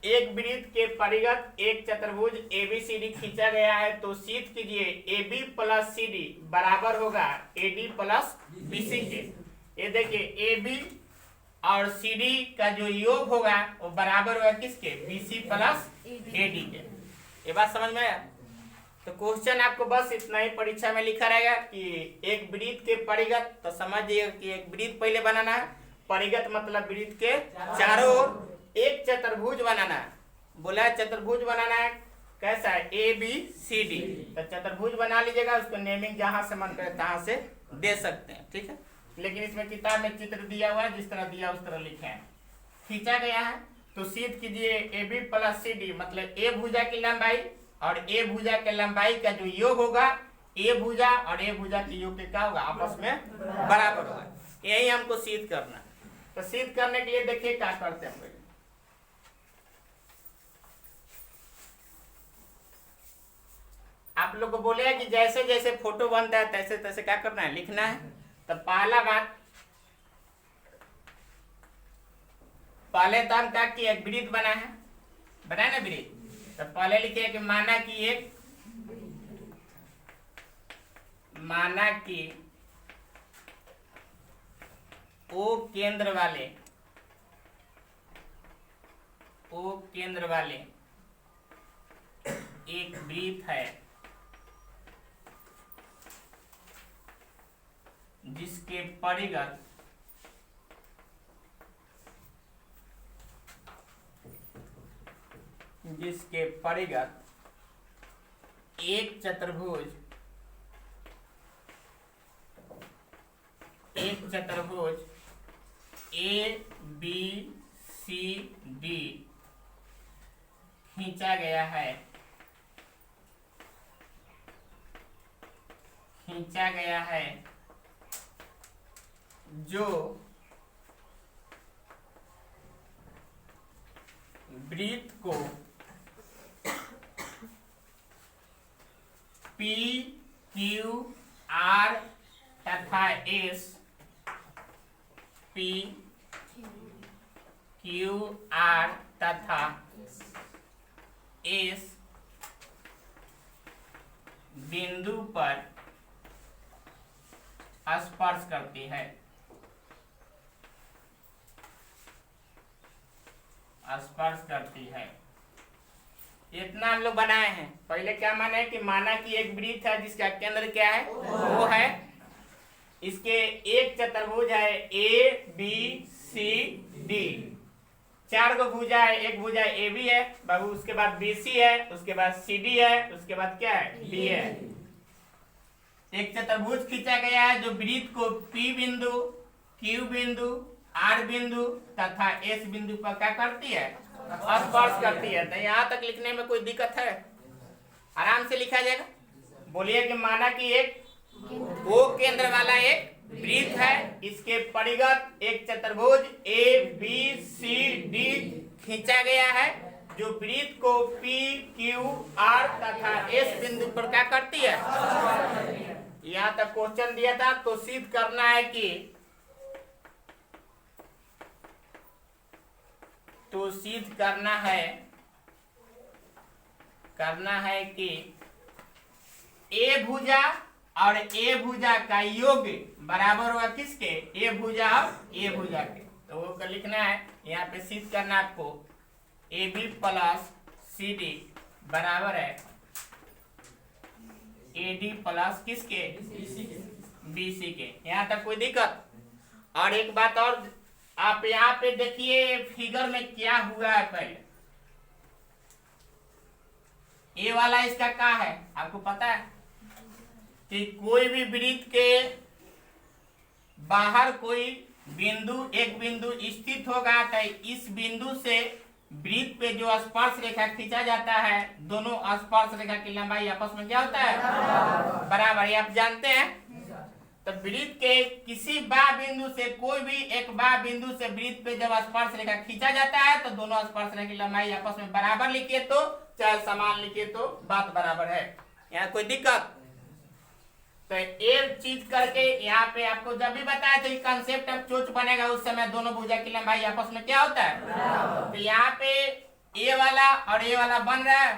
एक वृत्त के परिगत एक चतुर्भुज एबीसीडी खींचा गया है तो सिद्ध कीजिए AB प्लस CD बराबर होगा AD प्लस BC के। ये देखिए AB और CD का जो योग होगा वो बराबर होगा किसके, BC प्लस AD के। ये बात समझ में आया? तो क्वेश्चन आपको बस इतना ही परीक्षा में लिखा रहेगा कि एक वृत्त के परिगत, तो समझिए कि एक वृत्त पहले बनाना है, परिगत मतलब वृत्त के चारों ओर एक चतुर्भुज बनाना है। बोला है चतुर्भुज बनाना है, कैसा है, ABCD। तो चतुर्भुज बना लीजिएगा, उसको नेमिंग जहां से मन करे तहां से दे सकते हैं, ठीक है। लेकिन इसमें किताब में चित्र दिया हुआ है, जिस तरह दिया उस तरह लिखे हैं। खींचा गया है तो सिद्ध कीजिए AB प्लस CD मतलब A भुजा की लंबाई और A भुजा के लंबाई का जो योग होगा, A भुजा और A भुजा के योग क्या होगा, आपस में बराबर होगा। यही हमको सिद्ध करना है। तो सिद्ध करने के लिए देखिए क्या करते हैं। आप लोग को बोले कि जैसे जैसे फोटो बनता है तैसे तैसे क्या करना है, लिखना है। तो पहला बात, पहले तो हम क्या किया, एक वृत्त बना है, बनाए ना वृत्त। तो पहले लिखे कि माना कि ओ केंद्र वाले एक वृत्त है जिसके परिगत एक चतुर्भुज ABCD खींचा गया है जो वृत्त को PQR तथा S बिंदु पर स्पर्श करती है। इतना हम लोग बनाए हैं। पहले क्या माने कि माना कि एक वृत्त है जिसका केंद्र क्या है, वो है, इसके एक चतुर्भुज है ABCD, चार गो भुजा है, एक भुजा AB है बाबू, उसके बाद BC है, उसके बाद CD है, उसके बाद क्या है, D है। एक चतुर्भुज खींचा गया है जो वृत्त को P बिंदु, Q बिंदु, R बिंदु तथा S बिंदु पर क्या करती है, स्पर्श करती है। तो यहाँ तक लिखने में कोई दिक्कत है, आराम से लिखा जाएगा। बोलिए कि माना कि एक O केंद्र वाला एक वृत्त है, इसके परिगत एक चतुर्भुज ABCD खींचा गया है जो वृत्त को PQR तथा S बिंदु पर क्या करती है। यहाँ तक क्वेश्चन दिया था तो सिद्ध करना है कि A भुजा और A भुजा का योग बराबर होगा किसके, A भुजा और A भुजा के। तो वो लिखना है, यहाँ पे सिद्ध करना आपको AB प्लस CD बराबर है AD प्लस किसके, BC के। यहाँ तक कोई दिक्कत? और एक बात और, आप यहाँ पे देखिए फिगर में क्या हुआ है। पहले ये वाला इसका क्या है आपको पता है कि कोई भी वृत्त के बाहर कोई बिंदु, एक बिंदु स्थित होगा तो इस बिंदु से वृत्त पे जो स्पर्श रेखा खींचा जाता है, दोनों स्पर्श रेखा की लंबाई आपस में क्या होता है, बराबर। ये आप जानते हैं। तो वृत्त के किसी बा बिंदु से, कोई भी एक बा बिंदु से वृत्त पे जब स्पर्श रेखा खींचा जाता है तो दोनों स्पर्श रेखा की लंबाई आपस में बराबर लिखिए तो चाहे समान लिखिए तो बात बराबर है। यहाँ कोई दिक्कत? तो एक चीज करके यहाँ पे आपको जब भी बताया था कंसेप्ट ऑफ चोच बनेगा, उस समय दोनों भुजा की लंबाई आपस में क्या होता है। तो यहाँ पे ए वाला और ए वाला बन रहा है,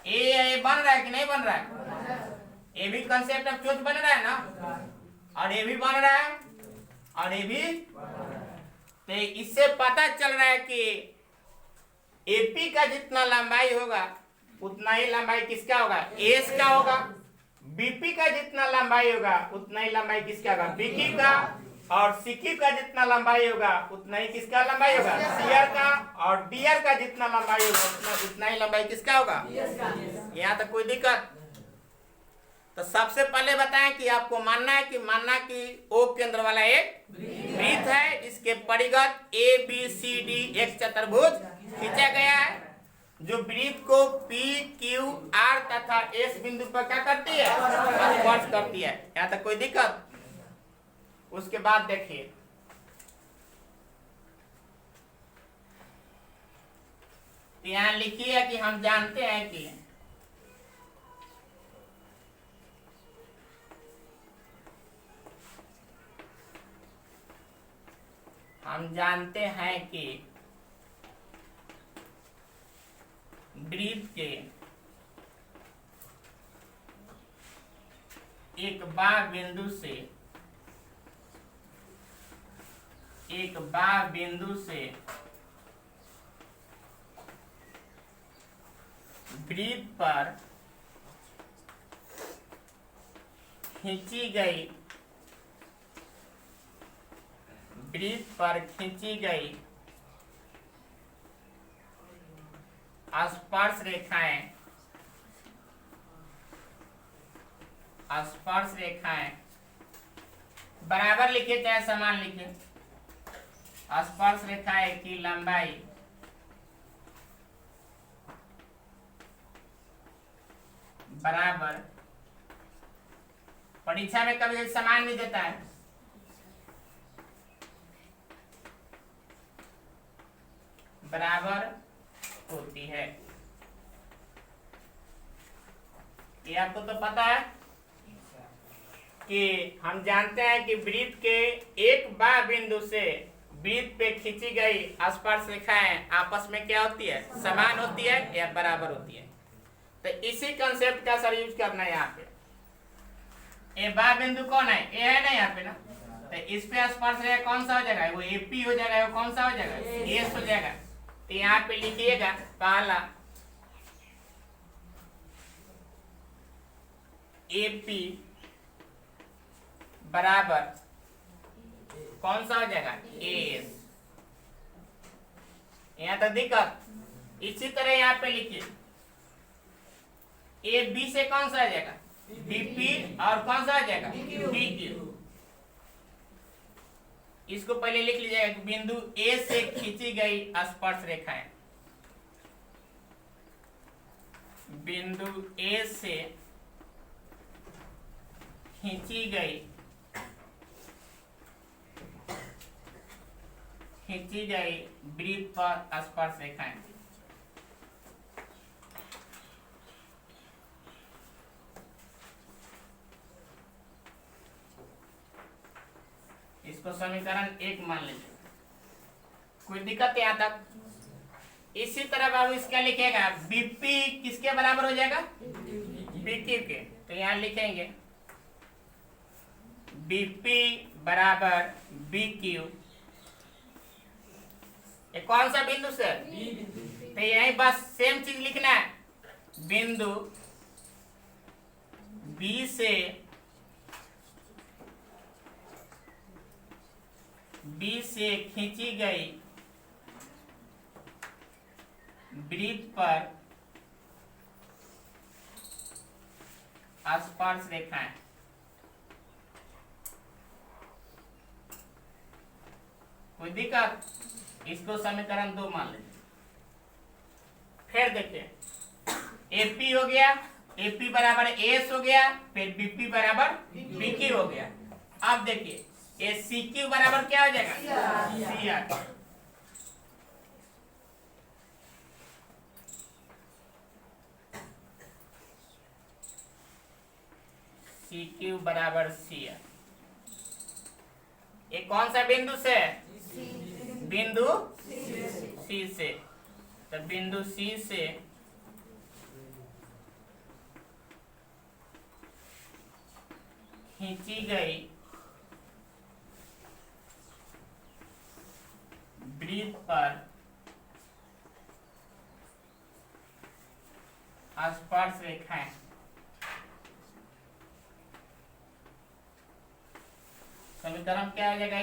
ए बन रहा है कि नहीं बन रहा है? ए भी कंसेप्ट ऑफ चोच बन रहा है ना, और ए भी बन रहा है, और ए भी। तो इससे पता चल रहा है कि एपी का जितना लंबाई होगा उतना ही लंबाई किसका होगा? एस का होगा। बीपी का जितना लंबाई होगा उतना ही लंबाई किसका होगा? बीक्यू का। और सीक्यू का जितना लंबाई होगा उतना ही किसका लंबाई होगा? सीआर का। और डीआर का जितना लंबाई होगा उतना ही लंबाई किसका होगा? यहाँ तक कोई दिक्कत? तो सबसे पहले बताएं कि आपको मानना कि ओ केंद्र वाला एक वृत्त है, इसके परिगत ए बी सी डी एक चतुर्भुज खींचा गया है, जो वृत्त को पी क्यू आर तथा एस बिंदु पर क्या करती है? स्पर्श करती है। यहाँ तक कोई दिक्कत? उसके बाद देखिए, यहाँ लिखिए कि हम जानते हैं कि वृत्त के एक बाह्य बिंदु से वृत्त पर खींची गई स्पर्श रेखाएं बराबर लिखे चाहे समान लिखे, स्पर्श रेखाएं की लंबाई बराबर, परीक्षा में कभी समान नहीं देता है, बराबर होती है। ये आपको तो पता है कि हम जानते हैं कि वृत्त के एक बाह्य बिंदु से वृत्त पे खींची गई स्पर्श रेखाएं आपस में क्या होती है? समान होती है या बराबर होती है। तो इसी कंसेप्ट का सर यूज करना है यहाँ पे। ए बाह्य बिंदु कौन है? ए है ना यहाँ पे ना, तो इस पे स्पर्श रेखा कौन सा हो जाएगा? वो एपी हो जाएगा। वो कौन सा हो जाएगा? एस हो जाएगा। तो यहाँ पे लिखिएगा पहला एपी बराबर कौन सा हो जाएगा? एस। यहाँ तक दिक्कत? इसी तरह यहाँ पे लिखिए ए बी से कौन सा आ जाएगा? बीपी। और कौन सा आ जाएगा? बीक्यू। इसको पहले लिख लीजिएगा, बिंदु ए से खींची गई स्पर्श रेखाएं, बिंदु ए से खींची गई वृत्त पर स्पर्श रेखाएं। इसको समीकरण 1 मान लीजिए। कोई दिक्कत यहाँ तक? इसी तरह बाबू इसका लिखेगा बीपी किसके बराबर हो जाएगा? बीक्यू के। तो यहाँ लिखेंगे बीपी बराबर बीक्यू। ये कौन सा बिंदु से? तो यही बस सेम चीज लिखना है, बिंदु बी से खींची गई वृत्त पर स्पर्श रेखाएं। कोई दिक्कत? इसको समीकरण 2 मान लीजिए। फिर देखिए एपी हो गया, एपी बराबर एस हो गया, फिर बीपी बराबर बीक्यू हो गया। अब देखिए ये सीक्यू बराबर क्या हो जाएगा? सीआर। सीक्यू बराबर सीआर। ये कौन सा बिंदु से? बिंदु सी से, तो बिंदु सी से खींची गई वृत्त पर स्पर्श रेखाएं समीकरण क्या हो जाएगा?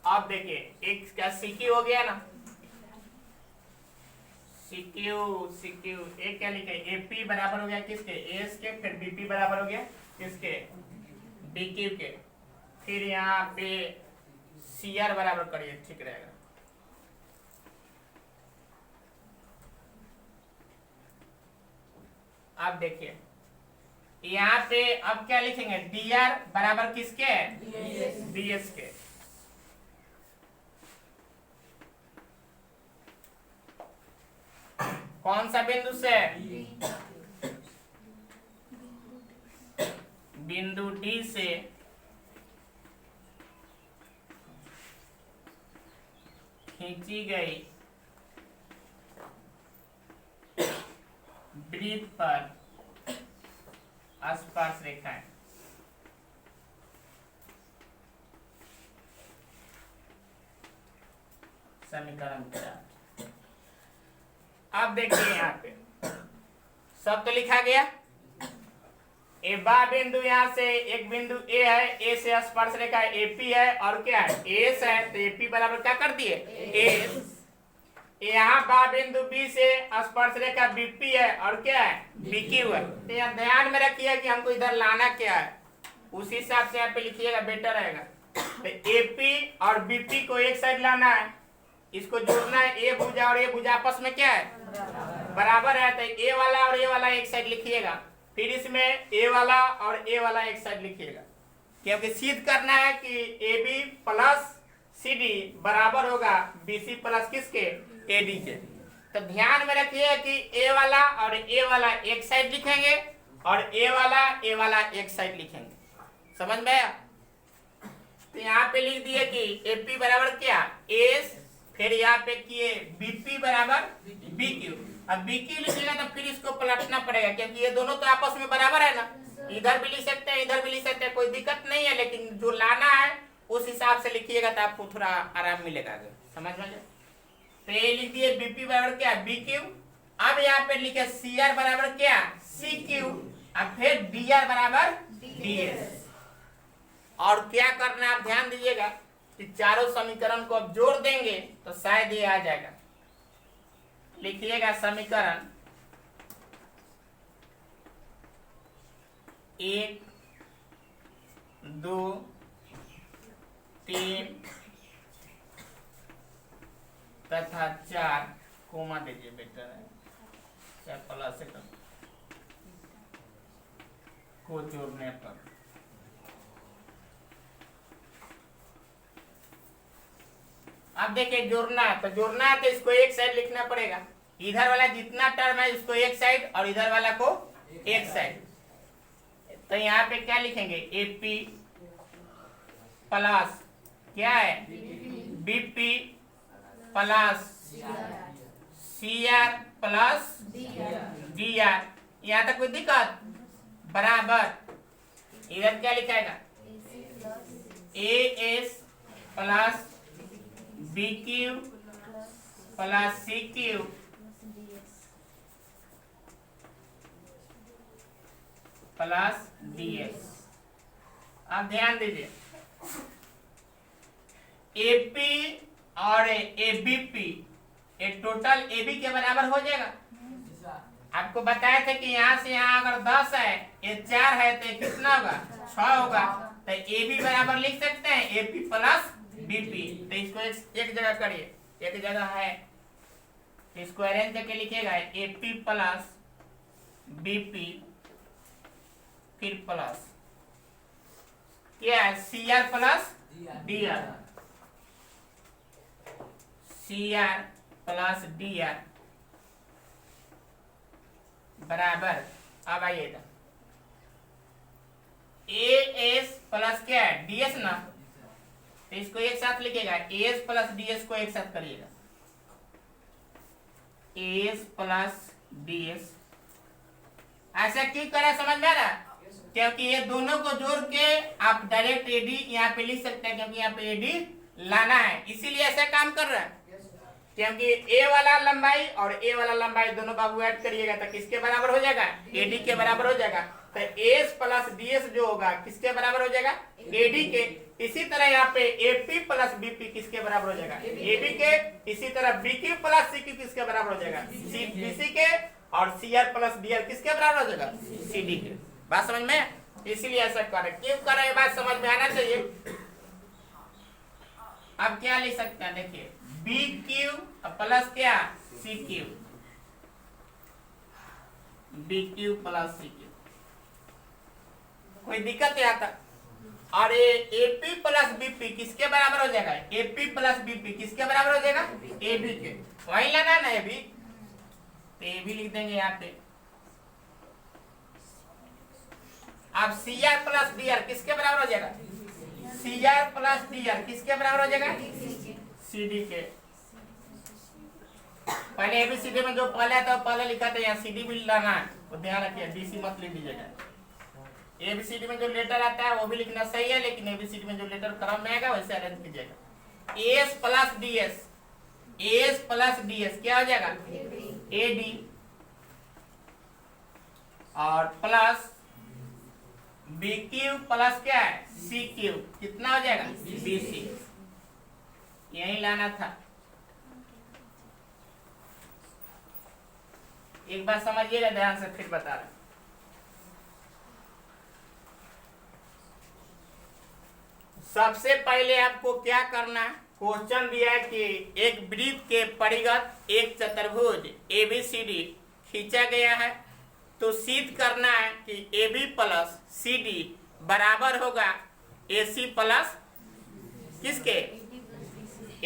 अब देखिए एक क्या सीक्यू हो गया ना, सीक्यू सीक्यू एक क्या लिखे, एपी बराबर हो गया किसके? एस के, फिर बीपी बराबर हो गया किसके? बीक्यू के, फिर यहाँ पे सीआर बराबर करिए, ठीक रहेगा। अब देखिए यहाँ पे अब क्या लिखेंगे? डी आर बराबर किसके? डीएस के। कौन सा बिंदु से? बिंदु डी से खींची गई वृत्त पर स्पर्श रेखाएं। समीकरण 4। अब देखिए यहाँ पे सब तो लिखा गया। ए बा बिंदु यहाँ से एक बिंदु ए है, ए से स्पर्श रेखा एपी है और क्या है? एस है, तो एपी बराबर क्या कर दिए? एस। यहाँ बा बिंदु बी से स्पर्श रेखा बीपी है और क्या है? बीक्यू है। तो यहाँ ध्यान में रखिए कि हमको इधर लाना क्या है, उसी हिसाब से यहाँ पे लिखिएगा, बेटर रहेगा। तो एपी और बीपी को एक साइड लाना है, इसको जोड़ना है। ए भुजा और ए भुजा आपस में क्या है? बराबर है। तो ए वाला और ए वाला एक साइड लिखिएगा, फिर इसमें ए वाला और ए वाला एक साइड लिखिएगा, क्योंकि सिद्ध करना है कि A B plus C D बराबर होगा बी सी प्लस किसके? ए डी के। तो ध्यान में रखिए कि ए वाला और ए वाला एक साइड लिखेंगे और ए वाला एक साइड लिखेंगे। समझ में आया? तो यहाँ पे लिख दिए कि एपी बराबर क्या? एस, फिर यहाँ पे किए बीपी बराबर बीक्यू। अब बीक्यू लिखिएगा तो फिर इसको पलटना पड़ेगा, क्योंकि ये दोनों तो आपस में बराबर है ना। इधर भी लिख सकते हैं, इधर भी लिख सकते हैं, कोई दिक्कत नहीं है, लेकिन जो लाना है उस हिसाब से लिखिएगा तो आपको थोड़ा आराम मिलेगा। समझ में? तो ये लिख दिए बीपी बराबर क्या? बीक्यू। अब यहाँ पे लिखे सी आर बराबर क्या? C Q. अब फिर डी आर बराबर डी एस। और क्या करना है आप ध्यान दीजिएगा कि चारों समीकरण को अब जोड़ देंगे तो शायद ये आ जाएगा। लिखिएगा समीकरण 1, 2, 3 तथा 4 कोमा दीजिए, बेटर है, 4 प्लस से को जोड़ने पर अब देखिए जोड़ना है तो इसको एक साइड लिखना पड़ेगा। इधर वाला जितना टर्म है उसको एक साइड और इधर वाला को एक साइड। तो यहाँ पे क्या लिखेंगे? एपी प्लस क्या है? BP plus CR plus DR. यहाँ तक कोई दिक्कत? बराबर इधर क्या लिखाएगा? AS plus BQ plus CQ plus DS. अब ध्यान दीजिए, एपी और एबीपी ये टोटल एबी के बराबर हो जाएगा। आपको बताया था कि यहाँ से यहाँ अगर 10 है, ये 4 है, तो कितना होगा? 6 होगा। तो एबी बराबर लिख सकते हैं एपी प्लस बीपी। तो इसको एक जगह करिए, एक जगह है, इसको अरेंज करके लिखेगा एपी प्लस बीपी, फिर प्लस क्या है? CR plus DR, CR plus DR बराबर। अब आइएगा एएस प्लस क्या है? डीएस ना। तो इसको एक साथ लिखेगा, एस प्लस डीएस को एक साथ करिएगा, एस प्लस डीएस। ऐसा क्यों करा समझ में आ रहा? क्योंकि ये दोनों को जोड़ के आप डायरेक्ट एडी यहाँ पे लिख सकते हैं, क्योंकि यहाँ पे एडी लाना है, इसीलिए ऐसा काम कर रहा है। क्योंकि ए वाला लंबाई और ए वाला लंबाई दोनों बाबू ऐड करिएगा तो किसके बराबर हो जाएगा? एडी के बराबर हो जाएगा। तो एस प्लस डीएस जो होगा किसके बराबर हो जाएगा? एडी के। इसी तरह यहाँ पे एपी प्लस बीपी किसके बराबर हो जाएगा? एबी के। इसी तरह बीक्यू प्लस सीक्यू किसके बराबर हो जाएगा? बीसी के। और सीआर प्लस डीआर किसके बराबर हो जाएगा? सीडी के। बात समझ में? इसीलिए ऐसा करे। क्यों करे ये बात समझ में आना चाहिए। अब क्या लिख सकते हैं, देखिए बी क्यू प्लस क्या? C Q, B Q plus C Q. कोई दिक्कत है आता? और ये एपी प्लस बीपी किसके बराबर हो जाएगा? एपी प्लस बीपी किसके बराबर हो जाएगा? एबी के। वही लाना ना एबी, तो एबी लिख देंगे यहाँ पे। अब C R plus D R किसके बराबर हो जाएगा? C R plus D R किसके बराबर हो जाएगा? सीडी के। पहले एबीसीडी में जो पहले था पहले लिखा था, यहाँ सीडी भी लाना है, वो ध्यान रखिए, डीसी मत लिख दीजिएगा। एबीसीडी में जो लेटर आता है वो भी लिखना सही है, लेकिन एबीसीडी में जो लेटर क्रम में आएगा वैसे अरेंज कीजिएगा। S plus DS, S plus DS क्या हो जाएगा? एडी। और प्लस बीक्यू प्लस क्या है? सीक्यू कितना हो जाएगा? बीसी। यही लाना था। एक बार समझिएगा ध्यान से, फिर बता रहे। सबसे पहले आपको क्या करना है, क्वेश्चन दिया है कि एक वृत्त के परिगत एक चतुर्भुज एबीसीडी खींचा गया है, तो सिद्ध करना है कि AB प्लस CD बराबर होगा AC प्लस किसके?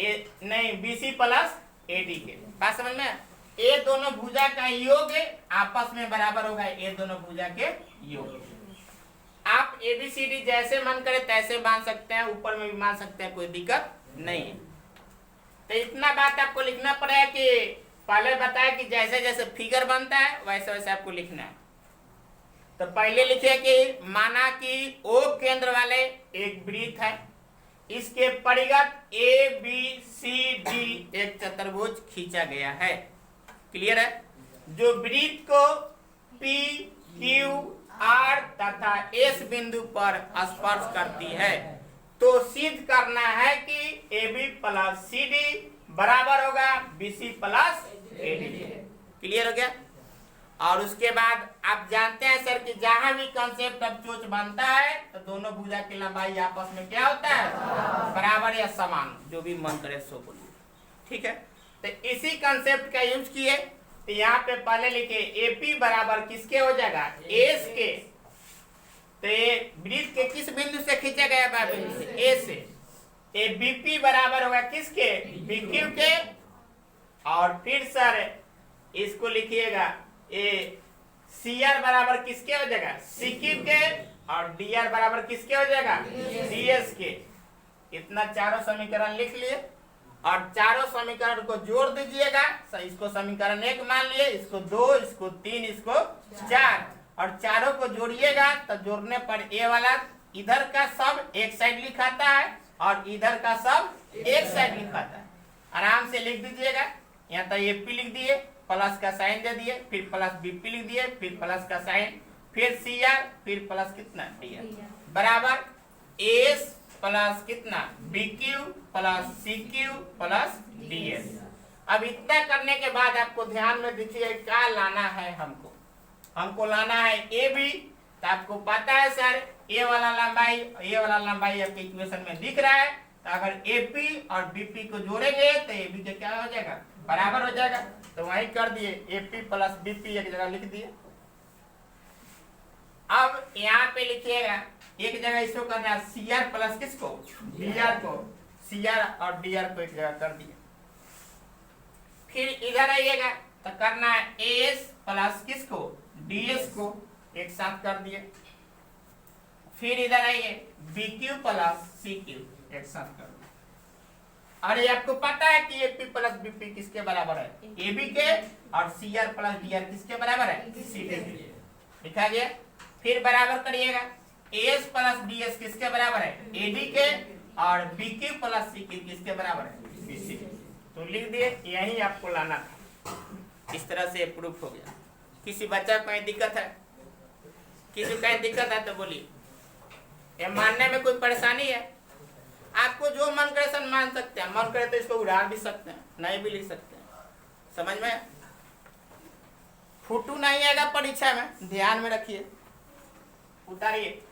नहीं, BC प्लस AD के। बात समझ में? ये दोनों भुजा का योग आपस में बराबर होगा ये दोनों भुजा के योग। आप ABCD जैसे मन करे तैसे मान सकते हैं, ऊपर में भी मान सकते हैं, कोई दिक्कत नहीं है। तो इतना बात आपको लिखना पड़ेगा कि पहले बताया कि जैसे जैसे फिगर बनता है वैसे वैसे आपको लिखना है। तो पहले लिखे कि माना कि O केंद्र वाले एक वृत्त है, इसके परिगत ABCD एक चतुर्भुज खींचा गया है। क्लियर है? जो वृत्त को P, Q, R तथा S बिंदु पर स्पर्श करती है, तो सिद्ध करना है कि AB प्लस CD बराबर होगा BC प्लस AD। क्लियर हो गया? और उसके बाद आप जानते हैं सर कि जहां भी कंसेप्ट ऑफ चोच बनता है तो दोनों भुजा की लंबाई आपस में क्या होता है? बराबर या समान, जो भी मन करे सो बोलिए। ठीक है? तो इसी कंसेप्ट का यूज किए, तो यहाँ पे पहले लिखे AP बराबर किसके हो जाएगा? एस के। तो ये वृत्त के किस बिंदु से खींचा गया? बिंदु से ए से। ए बीपी बराबर होगा किसके? बीक्यू के। और फिर सर इसको लिखिएगा ए सीआर बराबर किसके हो जाएगा? सीक्यू के। और डीआर बराबर किसके हो जाएगा? डीएस के। इतना चारों समीकरण लिख लिए और चारों समीकरण को जोड़ दीजिएगा। इसको समीकरण 1 मान लिए, इसको 2, इसको 3, इसको 4, और चारों को जोड़िएगा तो जोड़ने पर ए वाला इधर का सब एक साइड लिखाता है और इधर का सब एक साइड लिखाता है। आराम से लिख दीजिएगा। यहाँ तक एपी लिख दिए, प्लस का साइन दे दिए, फिर प्लस बीपी लिख दिए, फिर प्लस का साइन, फिर सीआर, फिर प्लस कितना डीआर बराबर एस प्लस कितना BQ plus CQ plus DS. अब इतना करने के बाद आपको ध्यान में दीजिए क्या लाना है। हमको लाना है ए बी। तो आपको पता है सर ए वाला लंबाई आपके इक्वेशन में दिख रहा है। तो अगर एपी और बीपी को जोड़ेंगे तो एबी के क्या हो जाएगा? बराबर हो जाएगा। तो वही कर दिए, एपी प्लस बीपी एक जगह लिख दिए। अब यहाँ पे लिखिएगा एक जगह इसको करना है सीआर प्लस किसको? डीआर को। सीआर और डीआर को एक जगह कर दिया। फिर इधर आइएगा तो करना है एस प्लस किसको? डीएस को एक साथ कर दिए। फिर इधर आइए बीक्यू प्लस सीक्यू एक साथ कर दिए। और ये आपको पता है कि एपी प्लस बीपी किसके बराबर है, एबी के, और सीआर प्लस डीआर किसके बराबर है, सीडी के। लिखा गया। फिर बराबर करिएगा, एएस प्लस डीएस किसके बराबर है, एडी के, और बीके प्लस सीके किसके बराबर है, बीसी के। तो लिख दिए, यही आपको लाना था। इस तरह से प्रूफ हो गया। किसी बच्चा को कहीं दिक्कत है, किसी को कहीं दिक्कत है तो बोलिए। ये मानने में कोई परेशानी है? आपको जो मन करे सब मान सकते हैं, मन करे तो इसको उड़ा भी सकते हैं, नहीं भी लिख सकते हैं। समझ में? फुटू नहीं आएगा परीक्षा में, ध्यान में रखिए। उतारिए।